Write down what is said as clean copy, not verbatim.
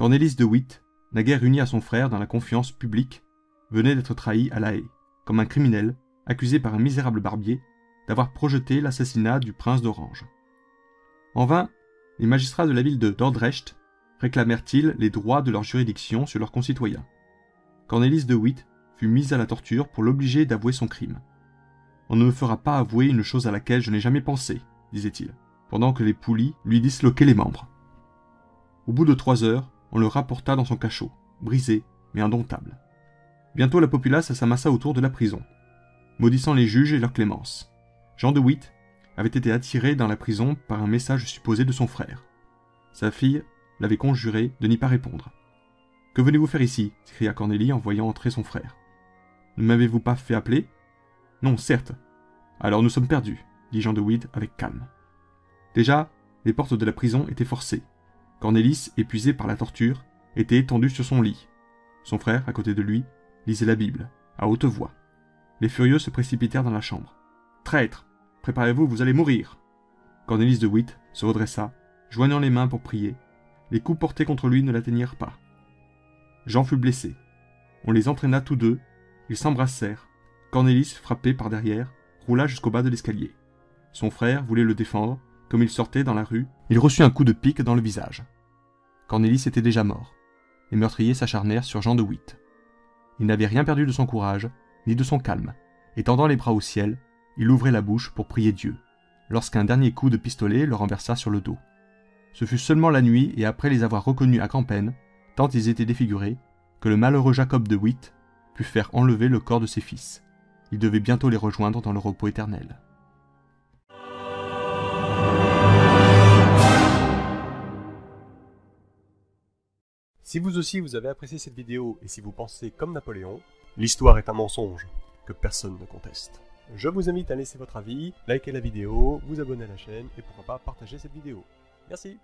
Cornelis de Witt, naguère uni à son frère dans la confiance publique, venait d'être trahi à La Haye, comme un criminel, accusé par un misérable barbier d'avoir projeté l'assassinat du prince d'Orange. En vain, les magistrats de la ville de Dordrecht réclamèrent-ils les droits de leur juridiction sur leurs concitoyens. Cornelis de Witt fut mis à la torture pour l'obliger d'avouer son crime. « On ne me fera pas avouer une chose à laquelle je n'ai jamais pensé, » disait-il, pendant que les poulies lui disloquaient les membres. Au bout de 3 heures, on le rapporta dans son cachot, brisé mais indomptable. Bientôt la populace s'amassa autour de la prison, maudissant les juges et leur clémence. Jean de Witt avait été attiré dans la prison par un message supposé de son frère. Sa fille l'avait conjuré de n'y pas répondre. « Que venez-vous faire ici » s'écria Cornélie en voyant entrer son frère. « Ne m'avez-vous pas fait appeler ?»« Non, certes. »« Alors nous sommes perdus, » dit Jean de Witt avec calme. Déjà, les portes de la prison étaient forcées. Cornelis, épuisé par la torture, était étendu sur son lit. Son frère, à côté de lui, lisait la Bible, à haute voix. Les furieux se précipitèrent dans la chambre. « Traître, préparez-vous, vous allez mourir !» Cornelis de Witt se redressa, joignant les mains pour prier. Les coups portés contre lui ne l'atteignirent pas. Jean fut blessé. On les entraîna tous deux, ils s'embrassèrent. Cornelis, frappé par derrière, roula jusqu'au bas de l'escalier. Son frère voulait le défendre. Comme il sortait dans la rue, il reçut un coup de pique dans le visage. Cornelis était déjà mort. Les meurtriers s'acharnèrent sur Jean de Witt. Il n'avait rien perdu de son courage, ni de son calme, et tendant les bras au ciel, il ouvrait la bouche pour prier Dieu, lorsqu'un dernier coup de pistolet le renversa sur le dos. Ce fut seulement la nuit et après les avoir reconnus à grand-peine, tant ils étaient défigurés, que le malheureux Jacob de Witt put faire enlever le corps de ses fils. Il devait bientôt les rejoindre dans le repos éternel. Si vous aussi vous avez apprécié cette vidéo et si vous pensez comme Napoléon, l'histoire est un mensonge que personne ne conteste. Je vous invite à laisser votre avis, liker la vidéo, vous abonner à la chaîne et pourquoi pas partager cette vidéo. Merci.